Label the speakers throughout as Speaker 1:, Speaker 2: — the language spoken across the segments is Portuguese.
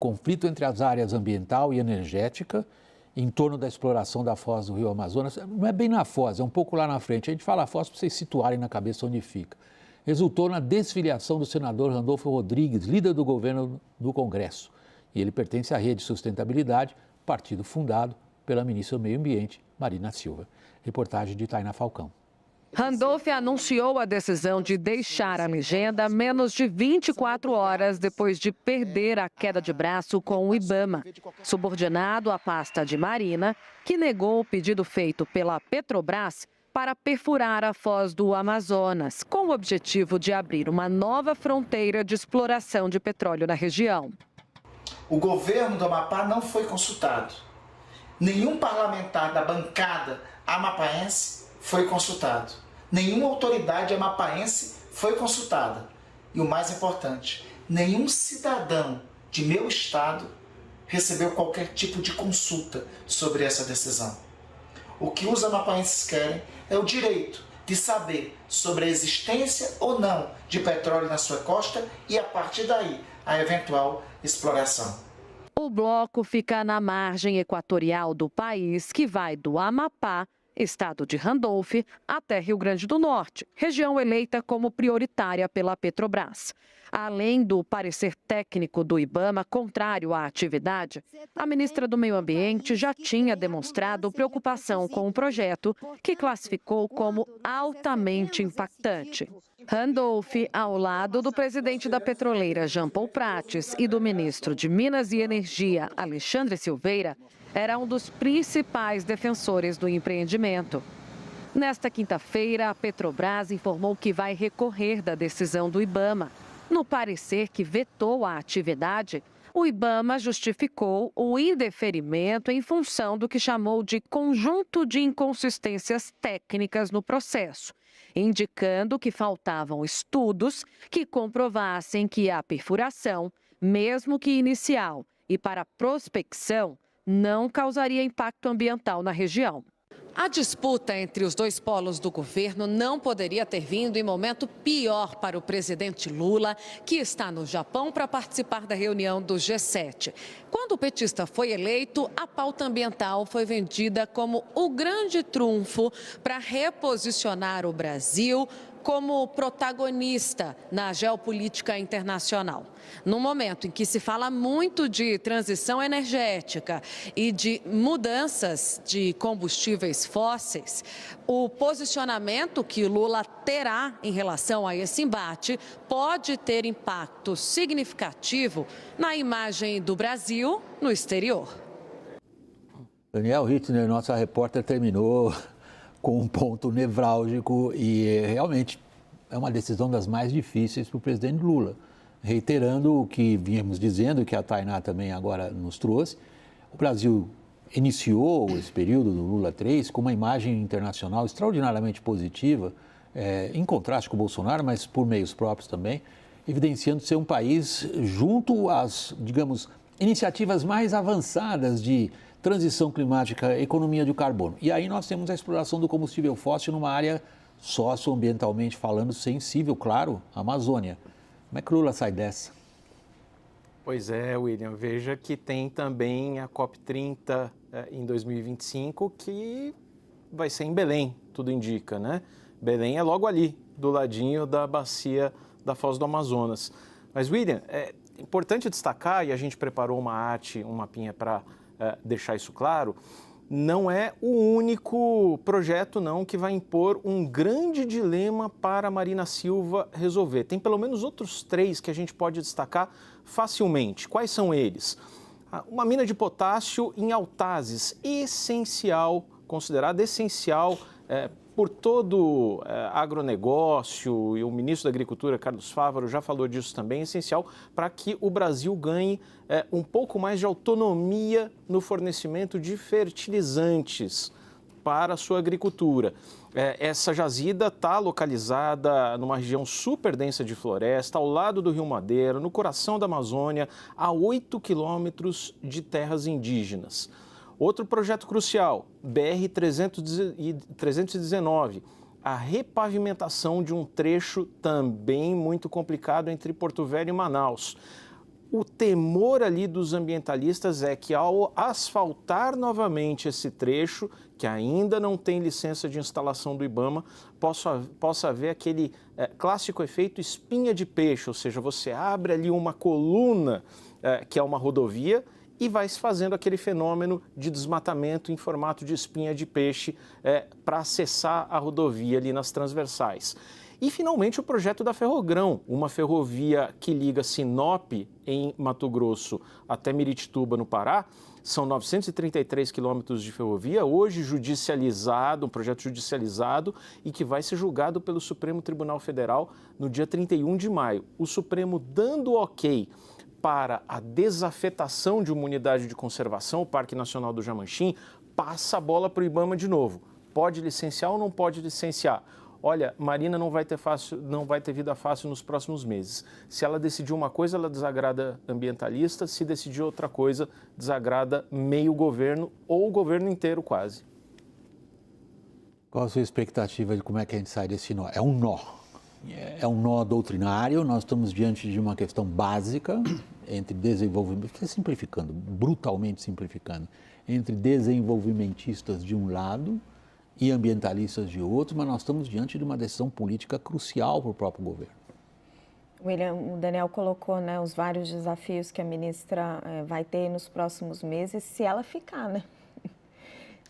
Speaker 1: conflito entre as áreas ambiental e energética em torno da exploração da foz do Rio Amazonas. Não é bem na foz, é um pouco lá na frente. A gente fala foz para vocês situarem na cabeça onde fica. Resultou na desfiliação do senador Randolfo Rodrigues, líder do governo do Congresso. E ele pertence à Rede Sustentabilidade, partido fundado pela ministra do Meio Ambiente, Marina Silva. Reportagem de Tainá Falcão.
Speaker 2: Randolph anunciou a decisão de deixar a legenda menos de 24 horas depois de perder a queda de braço com o IBAMA, subordinado à pasta de Marina, que negou o pedido feito pela Petrobras para perfurar a foz do Amazonas, com o objetivo de abrir uma nova fronteira de exploração de petróleo na região.
Speaker 3: O governo do Amapá não foi consultado. Nenhum parlamentar da bancada amapaense foi consultado. Nenhuma autoridade amapaense foi consultada. E o mais importante, nenhum cidadão de meu estado recebeu qualquer tipo de consulta sobre essa decisão. O que os amapaenses querem é o direito de saber sobre a existência ou não de petróleo na sua costa e, a partir daí, a eventual exploração.
Speaker 2: O bloco fica na margem equatorial do país, que vai do Amapá, estado de Randolph, até Rio Grande do Norte, região eleita como prioritária pela Petrobras. Além do parecer técnico do IBAMA contrário à atividade, a ministra do Meio Ambiente já tinha demonstrado preocupação com o projeto, que classificou como altamente impactante. Randolph, ao lado do presidente da petroleira Jean Paul Prates e do ministro de Minas e Energia Alexandre Silveira, era um dos principais defensores do empreendimento. Nesta quinta-feira, a Petrobras informou que vai recorrer da decisão do IBAMA. No parecer que vetou a atividade, o IBAMA justificou o indeferimento em função do que chamou de conjunto de inconsistências técnicas no processo, indicando que faltavam estudos que comprovassem que a perfuração, mesmo que inicial e para prospecção, não causaria impacto ambiental na região. A disputa entre os dois polos do governo não poderia ter vindo em momento pior para o presidente Lula, que está no Japão para participar da reunião do G7. Quando o petista foi eleito, a pauta ambiental foi vendida como o grande trunfo para reposicionar o Brasil como protagonista na geopolítica internacional. No momento em que se fala muito de transição energética e de mudanças de combustíveis fósseis, o posicionamento que Lula terá em relação a esse embate pode ter impacto significativo na imagem do Brasil no exterior.
Speaker 1: Daniel Hittner, nossa repórter, terminou com um ponto nevrálgico e realmente é uma decisão das mais difíceis para o presidente Lula. Reiterando o que vínhamos dizendo, que a Tainá também agora nos trouxe, o Brasil iniciou esse período do Lula 3 com uma imagem internacional extraordinariamente positiva, em contraste com o Bolsonaro, mas por meios próprios também, evidenciando ser um país junto às, digamos, iniciativas mais avançadas de transição climática, economia do carbono. E aí nós temos a exploração do combustível fóssil numa área socioambientalmente falando sensível, claro, a Amazônia. Como é que o Lula sai dessa?
Speaker 4: Pois é, William, veja que tem também a COP30 em 2025, que vai ser em Belém, tudo indica, né? Belém é logo ali, do ladinho da bacia da Foz do Amazonas. Mas, William, é importante destacar, e a gente preparou uma arte, um mapinha para deixar isso claro, não é o único projeto não que vai impor um grande dilema para a Marina Silva resolver. Tem pelo menos outros 3 que a gente pode destacar facilmente. Quais são eles? Uma mina de potássio em Autazes, essencial, considerada essencial por todo agronegócio, e o ministro da Agricultura, Carlos Fávaro, já falou disso também, essencial para que o Brasil ganhe um pouco mais de autonomia no fornecimento de fertilizantes para a sua agricultura. Essa jazida está localizada numa região super densa de floresta, ao lado do Rio Madeira, no coração da Amazônia, a 8 quilômetros de terras indígenas. Outro projeto crucial, BR-319, a repavimentação de um trecho também muito complicado entre Porto Velho e Manaus. O temor ali dos ambientalistas é que ao asfaltar novamente esse trecho, que ainda não tem licença de instalação do IBAMA, possa haver aquele clássico efeito espinha de peixe, ou seja, você abre ali uma coluna que é uma rodovia e vai se fazendo aquele fenômeno de desmatamento em formato de espinha de peixe para acessar a rodovia ali nas transversais. E, finalmente, o projeto da Ferrogrão, uma ferrovia que liga Sinop, em Mato Grosso, até Miritituba, no Pará. São 933 quilômetros de ferrovia, hoje judicializado, um projeto judicializado e que vai ser julgado pelo Supremo Tribunal Federal no dia 31 de maio. O Supremo dando ok para a desafetação de uma unidade de conservação, o Parque Nacional do Jamanchim, passa a bola para o IBAMA de novo. Pode licenciar ou não pode licenciar? Olha, Marina não vai ter vida fácil nos próximos meses. Se ela decidir uma coisa, ela desagrada ambientalista. Se decidir outra coisa, desagrada meio governo ou o governo inteiro quase.
Speaker 1: Qual a sua expectativa de como é que a gente sai desse nó? É um nó. É um nó doutrinário. Nós estamos diante de uma questão básica entre desenvolvimento, simplificando, brutalmente simplificando, entre desenvolvimentistas de um lado e ambientalistas de outro, mas nós estamos diante de uma decisão política crucial para o próprio governo.
Speaker 5: William, o Daniel colocou, né, os vários desafios que a ministra vai ter nos próximos meses, se ela ficar, né?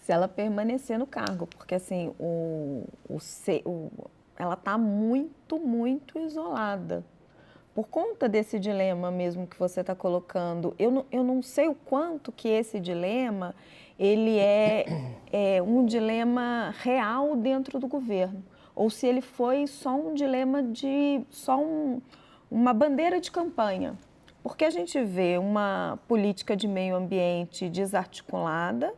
Speaker 5: Se ela permanecer no cargo, porque assim, ela está muito isolada. Por conta desse dilema mesmo que você está colocando, eu não sei o quanto que esse dilema ele é um dilema real dentro do governo, ou se ele foi só um dilema uma bandeira de campanha. Porque a gente vê uma política de meio ambiente desarticulada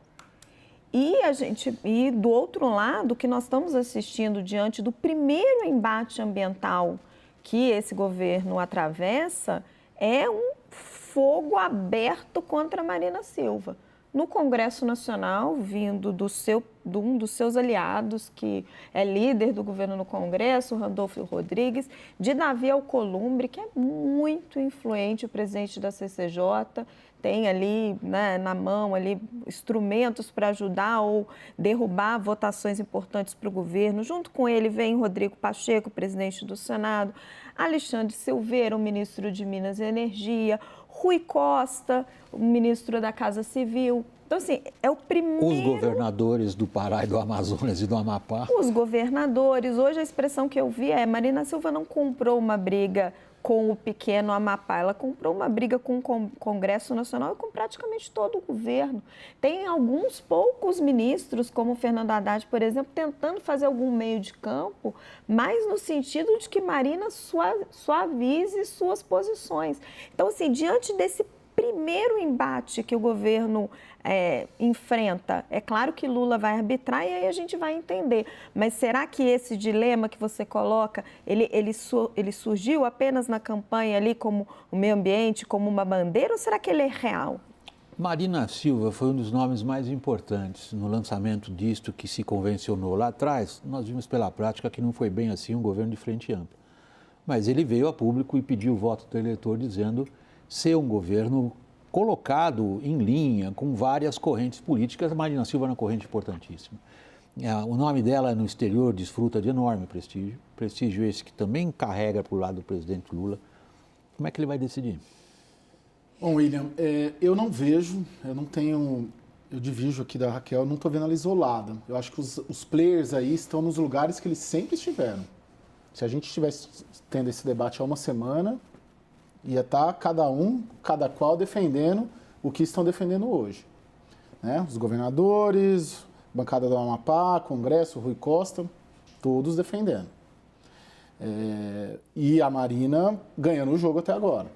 Speaker 5: e do outro lado, o que nós estamos assistindo diante do primeiro embate ambiental que esse governo atravessa é um fogo aberto contra a Marina Silva. No Congresso Nacional, vindo de um dos seus aliados, que é líder do governo no Congresso, Randolfo Rodrigues, de Davi Alcolumbre, que é muito influente, o presidente da CCJ, tem ali, né, na mão ali, instrumentos para ajudar ou derrubar votações importantes para o governo. Junto com ele vem Rodrigo Pacheco, presidente do Senado, Alexandre Silveira, o ministro de Minas e Energia, Rui Costa, o ministro da Casa Civil. Então, assim, é o primeiro...
Speaker 1: Os governadores do Pará e do Amazonas e do Amapá.
Speaker 5: Os governadores. Hoje a expressão que eu vi é: Marina Silva não comprou uma briga com o pequeno Amapá, ela comprou uma briga com o Congresso Nacional e com praticamente todo o governo. Tem alguns poucos ministros, como o Fernando Haddad, por exemplo, tentando fazer algum meio de campo, mas no sentido de que Marina suavize suas posições. Então, assim, diante desse primeiro embate que o governo enfrenta, é claro que Lula vai arbitrar e aí a gente vai entender, mas será que esse dilema que você coloca, ele surgiu apenas na campanha ali como o meio ambiente, como uma bandeira, ou será que ele é real?
Speaker 1: Marina Silva foi um dos nomes mais importantes no lançamento disto que se convencionou lá atrás. Nós vimos pela prática que não foi bem assim um governo de frente ampla, mas ele veio a público e pediu o voto do eleitor dizendo ser um governo colocado em linha com várias correntes políticas. A Marina Silva é uma corrente importantíssima. O nome dela no exterior desfruta de enorme prestígio, prestígio esse que também carrega para o lado do presidente Lula. Como é que ele vai decidir?
Speaker 6: Bom, William, eu não vejo, eu divido aqui da Raquel, não estou vendo ela isolada. Eu acho que os players aí estão nos lugares que eles sempre estiveram. Se a gente estivesse tendo esse debate há uma semana, ia estar cada qual defendendo o que estão defendendo hoje. Né? Os governadores, bancada do Amapá, Congresso, Rui Costa, todos defendendo. E a Marina ganhando o jogo até agora,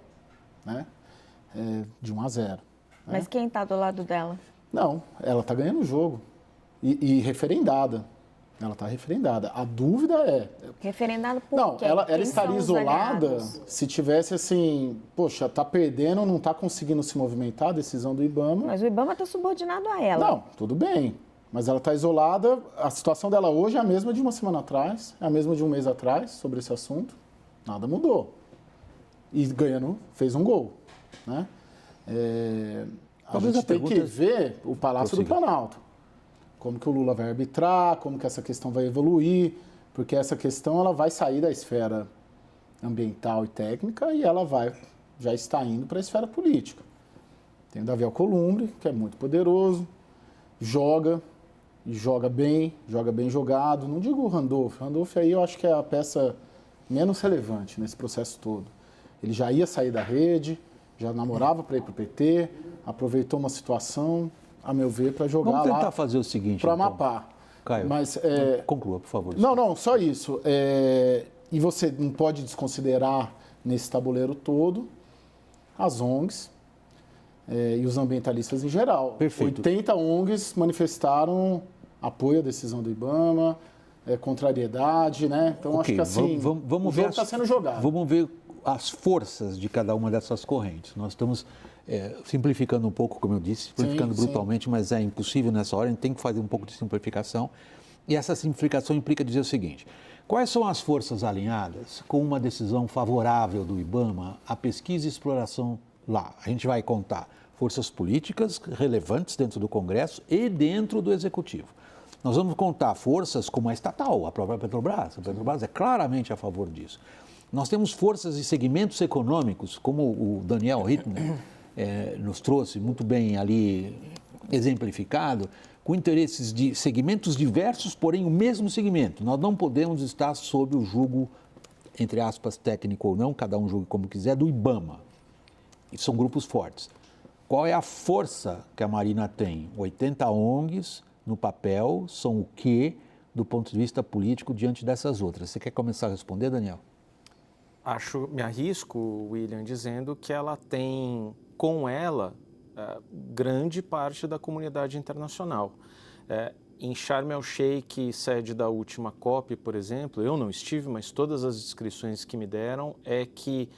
Speaker 6: né? De 1-0. Né?
Speaker 5: Mas quem está do lado dela?
Speaker 6: Não, ela está ganhando o jogo e referendada. Ela está referendada. A dúvida é...
Speaker 5: Referendada por
Speaker 6: não,
Speaker 5: quem?
Speaker 6: Ela
Speaker 5: Quem
Speaker 6: estaria isolada se tivesse assim... Poxa, está perdendo, não está conseguindo se movimentar, a decisão do IBAMA.
Speaker 5: Mas o IBAMA está subordinado a ela.
Speaker 6: Não, tudo bem. Mas ela está isolada. A situação dela hoje é a mesma de uma semana atrás, é a mesma de um mês atrás, sobre esse assunto. Nada mudou. E ganhando, fez um gol. né? A
Speaker 1: Talvez
Speaker 6: gente
Speaker 1: a
Speaker 6: tem que
Speaker 1: pergunta-
Speaker 6: ver o Palácio do Planalto. Como que o Lula vai arbitrar, como que essa questão vai evoluir, porque essa questão ela vai sair da esfera ambiental e técnica e ela já está indo para a esfera política. Tem o Davi Alcolumbre, que é muito poderoso, joga bem jogado. Não digo o Randolph. Randolph aí eu acho que é a peça menos relevante nesse processo todo. Ele já ia sair da rede, já namorava para ir para o PT, aproveitou uma situação, a meu ver, para jogar
Speaker 1: Vamos tentar
Speaker 6: lá
Speaker 1: fazer o seguinte,
Speaker 6: para
Speaker 1: então.
Speaker 6: Amapá.
Speaker 1: Caio,
Speaker 6: Mas,
Speaker 1: conclua, por favor.
Speaker 6: não, só isso. E você não pode desconsiderar nesse tabuleiro todo as ONGs e os ambientalistas em geral.
Speaker 1: Perfeito.
Speaker 6: 80 ONGs manifestaram apoio à decisão do IBAMA, contrariedade, né? Então, acho que assim,
Speaker 1: vamos
Speaker 6: o
Speaker 1: ver
Speaker 6: jogo está sendo jogado.
Speaker 1: Vamos ver as forças de cada uma dessas correntes. Nós estamos simplificando um pouco, como eu disse, simplificando brutalmente, mas é impossível nessa hora, a gente tem que fazer um pouco de simplificação. E essa simplificação implica dizer o seguinte: quais são as forças alinhadas com uma decisão favorável do IBAMA à pesquisa e exploração lá? A gente vai contar forças políticas relevantes dentro do Congresso e dentro do Executivo. Nós vamos contar forças como a estatal, a própria Petrobras. A Petrobras é claramente a favor disso. Nós temos forças e segmentos econômicos, como o Daniel Hittner nos trouxe muito bem ali exemplificado, com interesses de segmentos diversos, porém o mesmo segmento. Nós não podemos estar sob o jugo, entre aspas, técnico ou não, cada um julgue como quiser, do IBAMA. E são grupos fortes. Qual é a força que a Marina tem? 80 ONGs no papel são o quê do ponto de vista político diante dessas outras? Você quer começar a responder, Daniel?
Speaker 4: Me arrisco, William, dizendo que ela tem com ela grande parte da comunidade internacional. Em Sharm el-Sheikh, sede da última COP, por exemplo, eu não estive, mas todas as descrições que me deram é que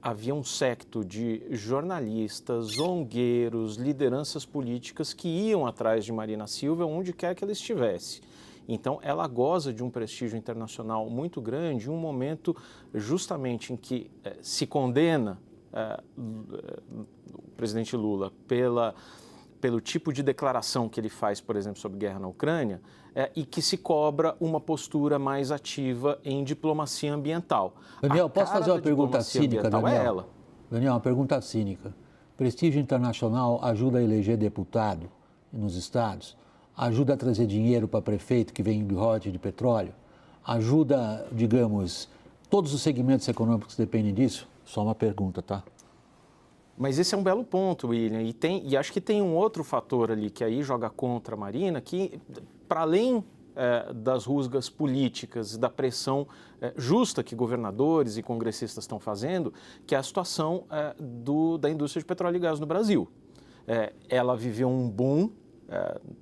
Speaker 4: havia um séquito de jornalistas, ongueiros, lideranças políticas que iam atrás de Marina Silva onde quer que ela estivesse. Então, ela goza de um prestígio internacional muito grande, em um momento justamente em que se condena o presidente Lula pelo tipo de declaração que ele faz, por exemplo, sobre guerra na Ucrânia, e que se cobra uma postura mais ativa em diplomacia ambiental.
Speaker 1: Daniel, posso fazer uma pergunta cínica, Daniel?
Speaker 4: É ela.
Speaker 1: Daniel, uma pergunta cínica. Prestígio internacional ajuda a eleger deputado nos estados? Ajuda a trazer dinheiro para prefeito que vem de royalties de petróleo? Ajuda, digamos, todos os segmentos econômicos que dependem disso? Só uma pergunta, tá?
Speaker 4: Mas esse é um belo ponto, William, e acho que tem um outro fator ali que aí joga contra a Marina, que para além das rusgas políticas e da pressão justa que governadores e congressistas estão fazendo, que é a situação da indústria de petróleo e gás no Brasil. Ela viveu um boom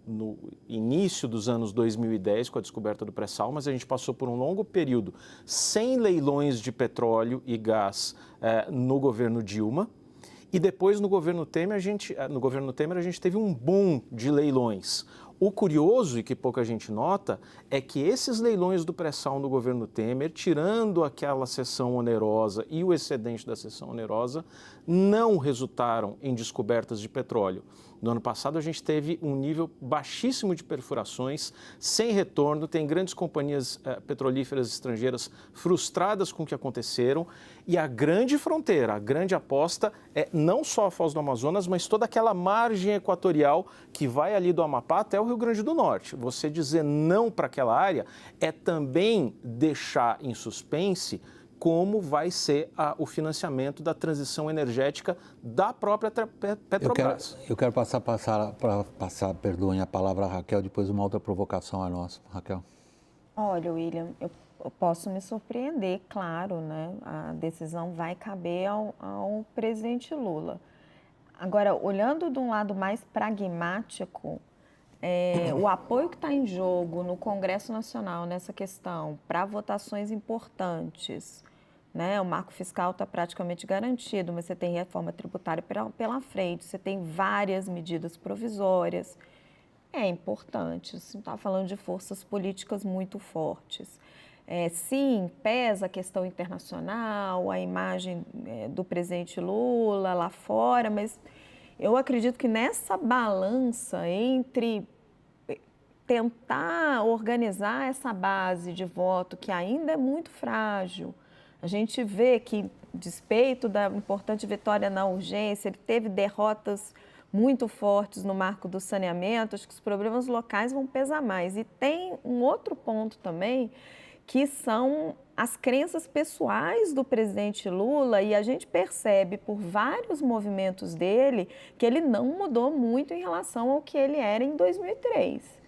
Speaker 4: no início dos anos 2010, com a descoberta do pré-sal, mas a gente passou por um longo período sem leilões de petróleo e gás no governo Dilma. E depois, no governo Temer, a gente teve um boom de leilões. O curioso, e que pouca gente nota, é que esses leilões do pré-sal no governo Temer, tirando aquela sessão onerosa e o excedente da sessão onerosa, não resultaram em descobertas de petróleo. No ano passado, a gente teve um nível baixíssimo de perfurações, sem retorno, tem grandes companhias petrolíferas estrangeiras frustradas com o que aconteceram, e a grande fronteira, a grande aposta é não só a Foz do Amazonas, mas toda aquela margem equatorial que vai ali do Amapá até o Rio Grande do Norte. Você dizer não para aquela área é também deixar em suspense como vai ser o financiamento da transição energética da própria Petrobras.
Speaker 1: Eu quero passar perdoem a palavra a Raquel, depois uma outra provocação a nossa. Raquel.
Speaker 5: Olha, William, eu posso me surpreender, claro, né? A decisão vai caber ao presidente Lula. Agora, olhando de um lado mais pragmático, o apoio que está em jogo no Congresso Nacional nessa questão para votações importantes, né? O marco fiscal está praticamente garantido, mas você tem reforma tributária pela frente, você tem várias medidas provisórias. É importante, você está falando de forças políticas muito fortes. Sim, pesa a questão internacional, a imagem do presidente Lula lá fora, mas eu acredito que nessa balança entre tentar organizar essa base de voto, que ainda é muito frágil, a gente vê que, despeito da importante vitória na urgência, ele teve derrotas muito fortes no marco do saneamento, acho que os problemas locais vão pesar mais. E tem um outro ponto também, que são as crenças pessoais do presidente Lula, e a gente percebe por vários movimentos dele que ele não mudou muito em relação ao que ele era em 2003.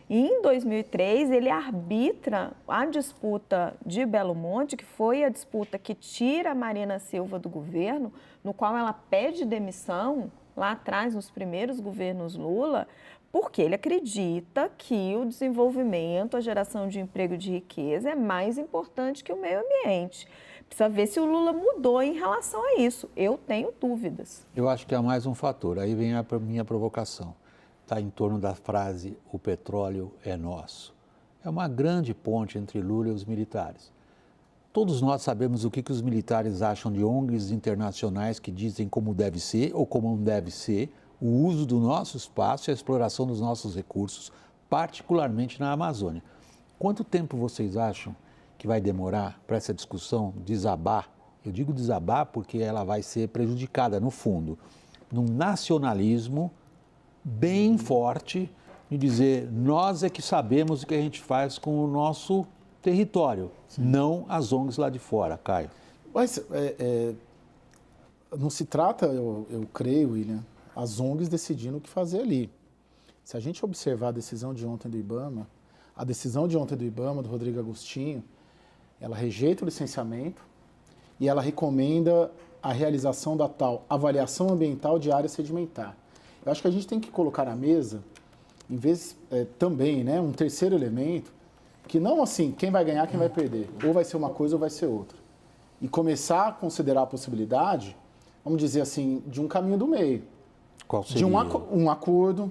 Speaker 5: E em 2003 ele arbitra a disputa de Belo Monte, que foi a disputa que tira a Marina Silva do governo, no qual ela pede demissão lá atrás, nos primeiros governos Lula, porque ele acredita que o desenvolvimento, a geração de emprego e de riqueza é mais importante que o meio ambiente. Precisa ver se o Lula mudou em relação a isso. Eu tenho dúvidas.
Speaker 1: Eu acho que há mais um fator. Aí vem a minha provocação. Está em torno da frase, o petróleo é nosso. É uma grande ponte entre Lula e os militares. Todos nós sabemos o que os militares acham de ONGs internacionais que dizem como deve ser ou como não deve ser o uso do nosso espaço e a exploração dos nossos recursos, particularmente na Amazônia. Quanto tempo vocês acham que vai demorar para essa discussão desabar? Eu digo desabar porque ela vai ser prejudicada, no fundo, num nacionalismo bem forte de dizer nós é que sabemos o que a gente faz com o nosso território, não as ONGs lá de fora, Caio.
Speaker 6: Mas não se trata, eu creio, William, as ONGs decidindo o que fazer ali. Se a gente observar a decisão de ontem do IBAMA, do Rodrigo Agostinho, ela rejeita o licenciamento e ela recomenda a realização da tal avaliação ambiental de área sedimentar. Eu acho que a gente tem que colocar na mesa, em vez também, né, um terceiro elemento, que não assim, quem vai ganhar, quem vai perder. Ou vai ser uma coisa ou vai ser outra. E começar a considerar a possibilidade, vamos dizer assim, de um caminho do meio.
Speaker 1: Qual seria?
Speaker 6: De um acordo,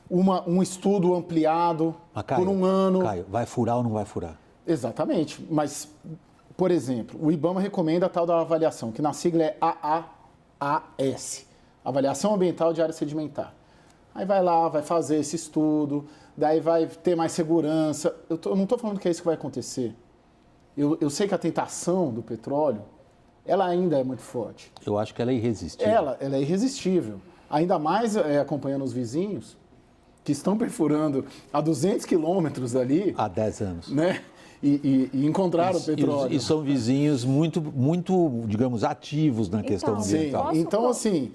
Speaker 6: um estudo ampliado por um ano.
Speaker 1: Caio, vai furar ou não vai furar?
Speaker 6: Exatamente. Mas, por exemplo, o IBAMA recomenda a tal da avaliação, que na sigla é AAAS, Avaliação Ambiental de Área Sedimentar. Aí vai lá, vai fazer esse estudo, daí vai ter mais segurança. Eu não estou falando que é isso que vai acontecer. Eu sei que a tentação do petróleo, ela ainda é muito forte.
Speaker 1: Eu acho que ela é irresistível.
Speaker 6: Ela é irresistível. Ainda mais acompanhando os vizinhos, que estão perfurando a 200 quilômetros dali.
Speaker 1: Há 10 anos.
Speaker 6: Né? E encontraram o petróleo.
Speaker 1: E são vizinhos muito, digamos, ativos na questão ambiental.
Speaker 6: Então, assim,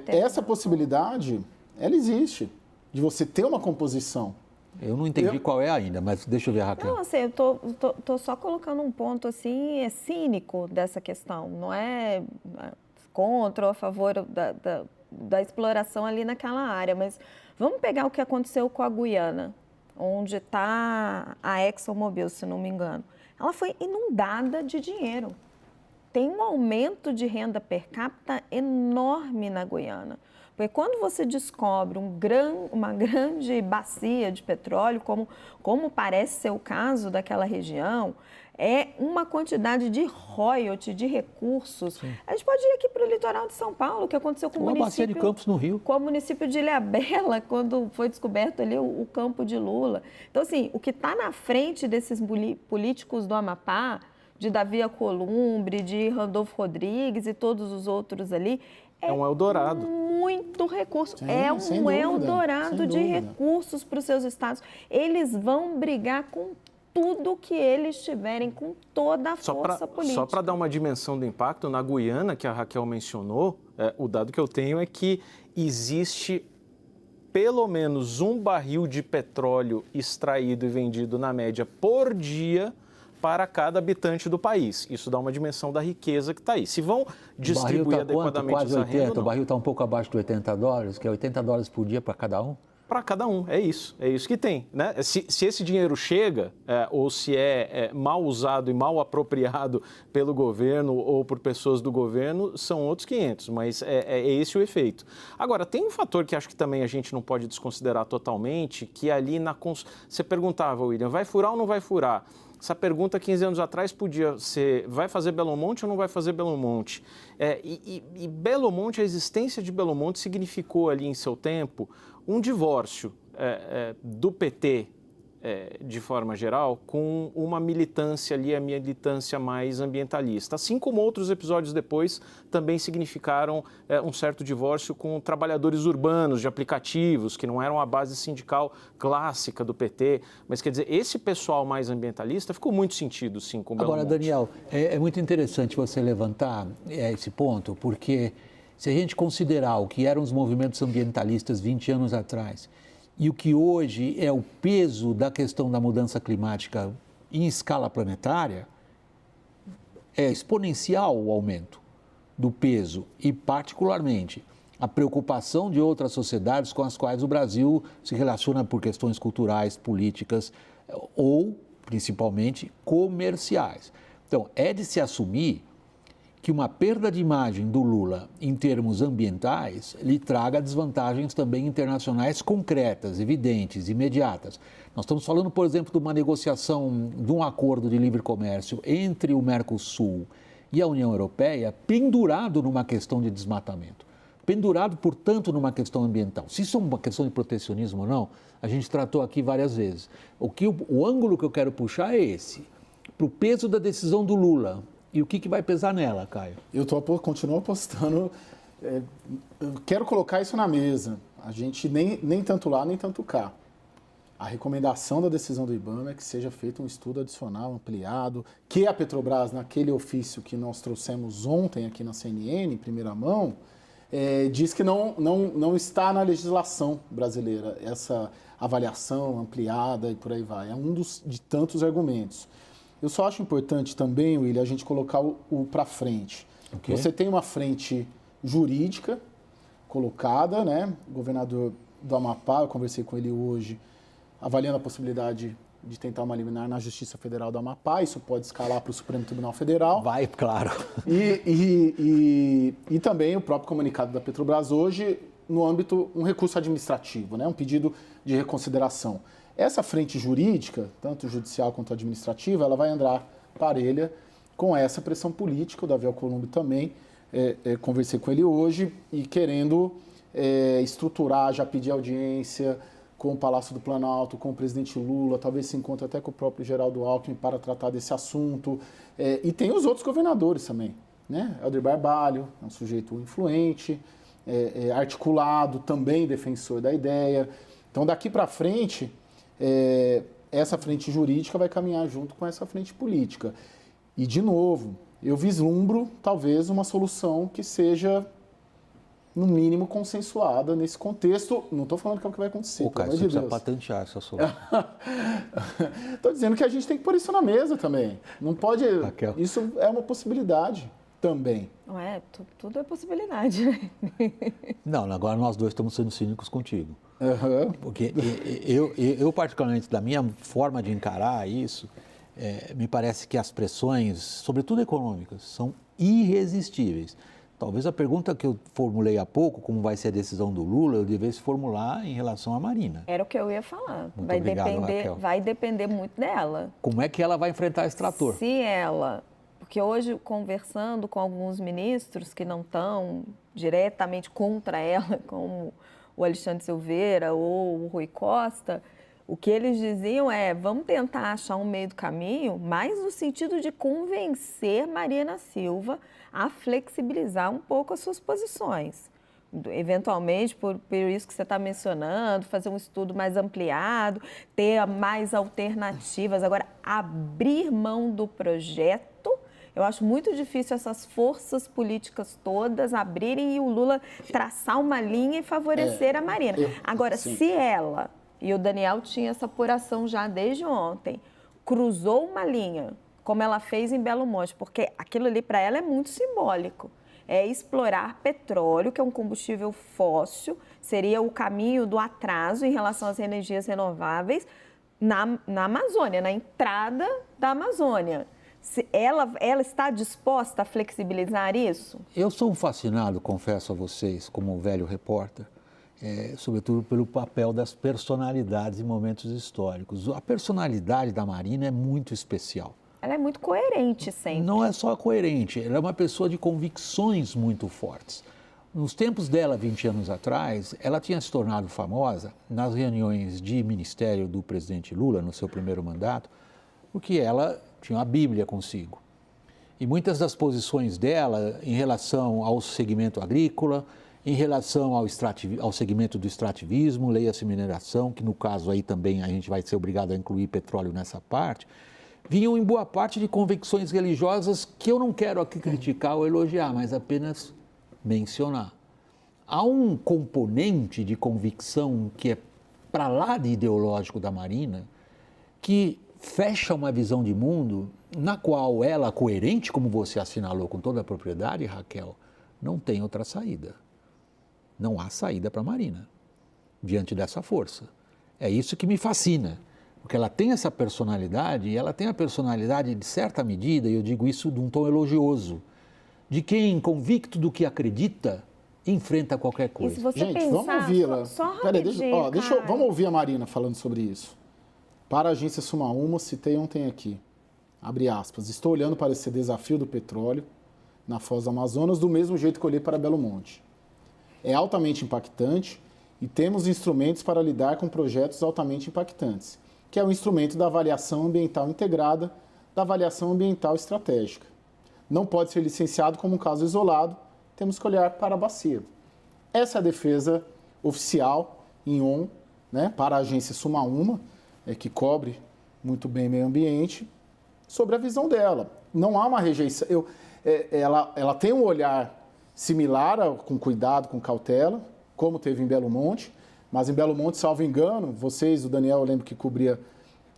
Speaker 6: essa possibilidade, ela existe, de você ter uma composição.
Speaker 1: Eu não entendi qual é ainda, mas deixa eu ver, Raquel.
Speaker 5: Não, assim, eu tô só colocando um ponto, assim, cínico dessa questão. Não é contra ou a favor da exploração ali naquela área, mas vamos pegar o que aconteceu com a Guiana, onde está a ExxonMobil, se não me engano. Ela foi inundada de dinheiro. Tem um aumento de renda per capita enorme na Guiana. Porque quando você descobre uma grande bacia de petróleo, como parece ser o caso daquela região, é uma quantidade de royalty, de recursos. Sim. A gente pode ir aqui para o litoral de São Paulo, que aconteceu com o município...
Speaker 1: bacia de Campos, no Rio.
Speaker 5: Com o município de Ilhabela, quando foi descoberto ali o campo de Lula. Então, assim, o que está na frente desses políticos do Amapá, de Davi Alcolumbre, de Randolfo Rodrigues e todos os outros ali...
Speaker 4: É um Eldorado.
Speaker 5: Muito recurso.
Speaker 6: Sim,
Speaker 5: é um Eldorado de recursos para os seus estados. Eles vão brigar com tudo que eles tiverem, com toda a força política.
Speaker 4: Só para dar uma dimensão do impacto, na Guiana, que a Raquel mencionou, o dado que eu tenho é que existe pelo menos um barril de petróleo extraído e vendido, na média, por dia, para cada habitante do país. Isso dá uma dimensão da riqueza que está aí. Se vão distribuir adequadamente
Speaker 1: quase
Speaker 4: essa
Speaker 1: 80,
Speaker 4: renda,
Speaker 1: o barril está um pouco abaixo de $80, que é $80 por dia para cada um?
Speaker 4: Para cada um, é isso que tem. Né? Se esse dinheiro chega, ou se é mal usado e mal apropriado pelo governo ou por pessoas do governo, são outros 500, mas é esse o efeito. Agora, tem um fator que acho que também a gente não pode desconsiderar totalmente, que ali você perguntava, William, vai furar ou não vai furar? Essa pergunta, 15 anos atrás, podia ser: vai fazer Belo Monte ou não vai fazer Belo Monte? E Belo Monte, a existência de Belo Monte significou ali em seu tempo um divórcio do PT, de forma geral, com uma militância ali, a militância mais ambientalista. Assim como outros episódios depois também significaram um certo divórcio com trabalhadores urbanos de aplicativos, que não eram a base sindical clássica do PT. Mas, quer dizer, esse pessoal mais ambientalista ficou muito sentido, sim, com o Belo Monte.
Speaker 1: Agora, Daniel, é muito interessante você levantar esse ponto, porque se a gente considerar o que eram os movimentos ambientalistas 20 anos atrás e o que hoje é o peso da questão da mudança climática em escala planetária, é exponencial o aumento do peso e, particularmente, a preocupação de outras sociedades com as quais o Brasil se relaciona por questões culturais, políticas ou, principalmente, comerciais. Então, é de se assumir que uma perda de imagem do Lula em termos ambientais lhe traga desvantagens também internacionais concretas, evidentes, imediatas. Nós estamos falando, por exemplo, de uma negociação de um acordo de livre comércio entre o Mercosul e a União Europeia, pendurado numa questão de desmatamento, pendurado, portanto, numa questão ambiental. Se isso é uma questão de protecionismo ou não, a gente tratou aqui várias vezes. O ângulo que eu quero puxar é esse, para o peso da decisão do Lula. E o que vai pesar nela, Caio?
Speaker 6: Eu continuo apostando, eu quero colocar isso na mesa. A gente nem tanto lá, nem tanto cá. A recomendação da decisão do IBAMA é que seja feito um estudo adicional, ampliado, que a Petrobras, naquele ofício que nós trouxemos ontem aqui na CNN, em primeira mão, diz que não está na legislação brasileira essa avaliação ampliada e por aí vai. É um de tantos argumentos. Eu só acho importante também, William, a gente colocar o para frente. Okay. Você tem uma frente jurídica colocada, né? O governador do Amapá, eu conversei com ele hoje, avaliando a possibilidade de tentar uma liminar na Justiça Federal do Amapá. Isso pode escalar para o Supremo Tribunal Federal.
Speaker 1: Vai, claro.
Speaker 6: E também o próprio comunicado da Petrobras hoje, no âmbito, um recurso administrativo, né? Um pedido de reconsideração. Essa frente jurídica, tanto judicial quanto administrativa, ela vai andar parelha com essa pressão política. O Davi Alcolumbre também, conversei com ele hoje, e querendo estruturar, já pedir audiência com o Palácio do Planalto, com o presidente Lula, talvez se encontre até com o próprio Geraldo Alckmin para tratar desse assunto. E tem os outros governadores também, né? Helder Barbalho, é um sujeito influente, articulado, também defensor da ideia. Então, daqui para frente, essa frente jurídica vai caminhar junto com essa frente política. E, de novo, eu vislumbro, talvez, uma solução que seja, no mínimo, consensuada nesse contexto. Não estou falando que é o que vai acontecer.
Speaker 1: Ô, Caio, você precisa patentear essa solução.
Speaker 6: Estou dizendo que a gente tem que pôr isso na mesa também. Não pode...
Speaker 1: Raquel.
Speaker 6: Isso é uma possibilidade também.
Speaker 5: Tudo é possibilidade, né?
Speaker 1: Não, agora nós dois estamos sendo cínicos contigo.
Speaker 6: Uhum.
Speaker 1: Porque eu, particularmente, da minha forma de encarar isso, me parece que as pressões, sobretudo econômicas, são irresistíveis. Talvez a pergunta que eu formulei há pouco, como vai ser a decisão do Lula, eu devesse formular em relação à Marina.
Speaker 5: Era o que eu ia falar.
Speaker 1: Muito obrigado, Raquel.
Speaker 5: Vai depender muito dela.
Speaker 1: Como é que ela vai enfrentar esse trator?
Speaker 5: Porque hoje, conversando com alguns ministros que não estão diretamente contra ela, como o Alexandre Silveira ou o Rui Costa, o que eles diziam vamos tentar achar um meio do caminho, mas no sentido de convencer Marina Silva a flexibilizar um pouco as suas posições. Eventualmente, por isso que você está mencionando, fazer um estudo mais ampliado, ter mais alternativas. Agora, abrir mão do projeto, eu acho muito difícil essas forças políticas todas abrirem e o Lula traçar uma linha e favorecer a Marina. Agora, sim, se ela, e o Daniel tinha essa apuração já desde ontem, cruzou uma linha, como ela fez em Belo Monte, porque aquilo ali para ela é muito simbólico. É explorar petróleo, que é um combustível fóssil, seria o caminho do atraso em relação às energias renováveis na Amazônia, na entrada da Amazônia. Ela está disposta a flexibilizar isso?
Speaker 1: Eu sou um fascinado, confesso a vocês, como velho repórter, sobretudo pelo papel das personalidades em momentos históricos. A personalidade da Marina é muito especial.
Speaker 5: Ela é muito coerente sempre.
Speaker 1: Não é só coerente, ela é uma pessoa de convicções muito fortes. Nos tempos dela, 20 anos atrás, ela tinha se tornado famosa nas reuniões de ministério do presidente Lula, no seu primeiro mandato, porque ela tinha a Bíblia consigo. E muitas das posições dela em relação ao segmento agrícola, em relação ao segmento do extrativismo, leia-se mineração, que no caso aí também a gente vai ser obrigado a incluir petróleo nessa parte, vinham em boa parte de convicções religiosas que eu não quero aqui criticar ou elogiar, mas apenas mencionar. Há um componente de convicção que é para lá de ideológico da Marina, que fecha uma visão de mundo na qual ela, coerente, como você assinalou com toda a propriedade, Raquel, não tem outra saída. Não há saída para a Marina diante dessa força. É isso que me fascina, porque ela tem essa personalidade, e ela tem a personalidade de certa medida, e eu digo isso de um tom elogioso, de quem, convicto do que acredita, enfrenta qualquer coisa.
Speaker 5: E se você
Speaker 6: Gente,
Speaker 5: pensar,
Speaker 6: vamos ouvi-la.
Speaker 5: só rapidinho,
Speaker 6: Vamos ouvir a Marina falando sobre isso. Para a agência Suma Uma, citei ontem aqui, abre aspas, estou olhando para esse desafio do petróleo na Foz do Amazonas do mesmo jeito que olhei para Belo Monte. É altamente impactante e temos instrumentos para lidar com projetos altamente impactantes, que é o instrumento da avaliação ambiental integrada, da avaliação ambiental estratégica. Não pode ser licenciado como um caso isolado, temos que olhar para a bacia. Essa é a defesa oficial em ON, né, para a agência Suma Uma, que cobre muito bem meio ambiente, sobre a visão dela. Não há uma rejeição. Ela tem um olhar similar, com cuidado, com cautela, como teve em Belo Monte, mas em Belo Monte, salvo engano, vocês, o Daniel, eu lembro que cobria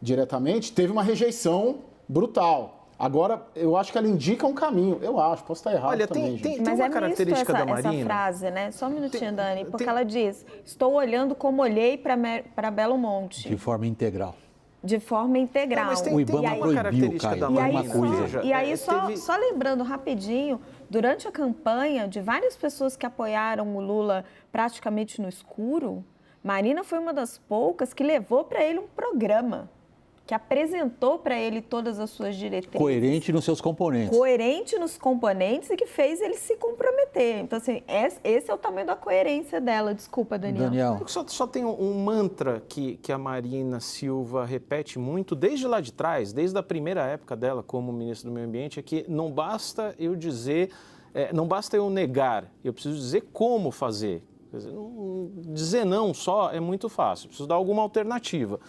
Speaker 6: diretamente, teve uma rejeição brutal. Agora, eu acho que ela indica um caminho. Eu acho, posso estar errado.
Speaker 4: Olha,
Speaker 6: também,
Speaker 4: tem
Speaker 5: Mas
Speaker 4: uma
Speaker 5: é
Speaker 4: característica da Marina.
Speaker 5: essa frase, né? Só um minutinho, Dani, porque ela diz, estou olhando como olhei para Belo Monte.
Speaker 1: De forma integral.
Speaker 5: De forma integral.
Speaker 4: Mas
Speaker 1: O Ibama
Speaker 4: uma
Speaker 1: proibiu,
Speaker 4: característica
Speaker 1: Caio,
Speaker 4: da
Speaker 5: E aí,
Speaker 4: Marina.
Speaker 1: coisa.
Speaker 4: Veja,
Speaker 5: e aí
Speaker 4: teve-
Speaker 5: só lembrando rapidinho, durante a campanha de várias pessoas que apoiaram o Lula praticamente no escuro, Marina foi uma das poucas que levou para ele um programa, que apresentou para ele todas as suas diretrizes.
Speaker 1: Coerente nos seus componentes.
Speaker 5: Coerente nos componentes e que fez ele se comprometer. Então, assim, esse é o tamanho da coerência dela. Desculpa, Daniel.
Speaker 4: Só tem um mantra que a Marina Silva repete muito desde lá de trás, desde a primeira época dela como ministra do Meio Ambiente, é que não basta eu dizer, não basta eu negar, eu preciso dizer como fazer. Quer dizer, dizer não só é muito fácil, preciso dar alguma alternativa.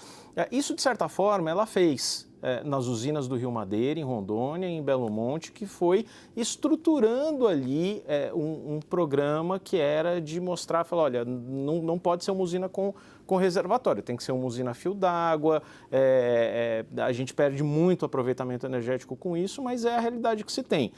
Speaker 4: Isso, de certa forma, ela fez nas usinas do Rio Madeira, em Rondônia, em Belo Monte, que foi estruturando ali um programa que era de mostrar, falar, olha, não pode ser uma usina com reservatório, tem que ser uma usina a fio d'água, a gente perde muito aproveitamento energético com isso, mas é a realidade que se tem.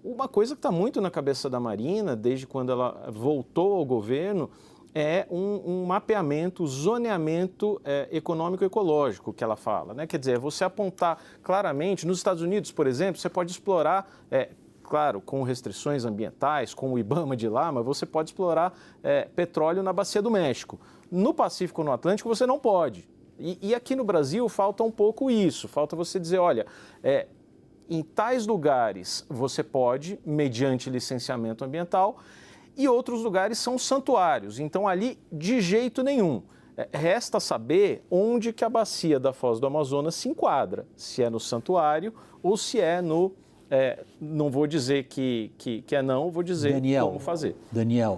Speaker 4: Uma coisa que está muito na cabeça da Marina, desde quando ela voltou ao governo, é um mapeamento, zoneamento econômico-ecológico que ela fala, né? Quer dizer, você apontar claramente, nos Estados Unidos, por exemplo, você pode explorar, claro, com restrições ambientais, com o Ibama de lá, mas você pode explorar petróleo na Bacia do México. No Pacífico, no Atlântico, você não pode. E aqui no Brasil falta um pouco isso, falta você dizer, olha, em tais lugares você pode, mediante licenciamento ambiental, e outros lugares são santuários, então ali de jeito nenhum. Resta saber onde que a bacia da Foz do Amazonas se enquadra, se é no santuário ou se é no... não vou dizer que é não, vou dizer como fazer.
Speaker 1: Daniel,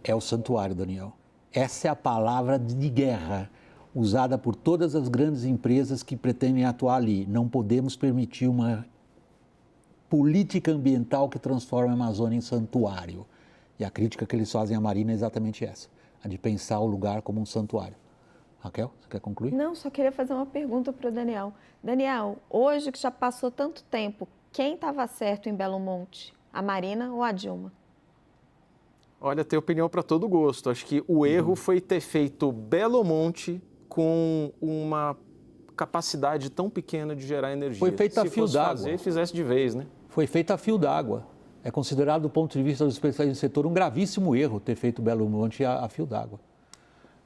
Speaker 1: é o santuário, Daniel. Essa é a palavra de guerra usada por todas as grandes empresas que pretendem atuar ali. Não podemos permitir uma política ambiental que transforma a Amazônia em santuário. E a crítica que eles fazem à Marina é exatamente essa, a de pensar o lugar como um santuário. Raquel, você quer concluir?
Speaker 5: Não, só queria fazer uma pergunta para o Daniel. Daniel, hoje que já passou tanto tempo, quem estava certo em Belo Monte? A Marina ou a Dilma?
Speaker 4: Olha, tem opinião para todo gosto. Acho que o erro foi ter feito Belo Monte com uma capacidade tão pequena de gerar energia.
Speaker 1: Foi feito a fio d'água.
Speaker 4: Se fosse fazer, fizesse de vez, né?
Speaker 1: Foi feito a fio d'água. É considerado, do ponto de vista dos especialistas do setor, um gravíssimo erro ter feito Belo Monte a fio d'água.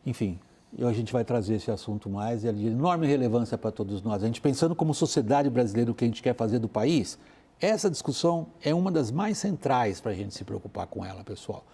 Speaker 1: Enfim, a gente vai trazer esse assunto mais, e é de enorme relevância para todos nós. A gente pensando como sociedade brasileira o que a gente quer fazer do país, essa discussão é uma das mais centrais para a gente se preocupar com ela, pessoal.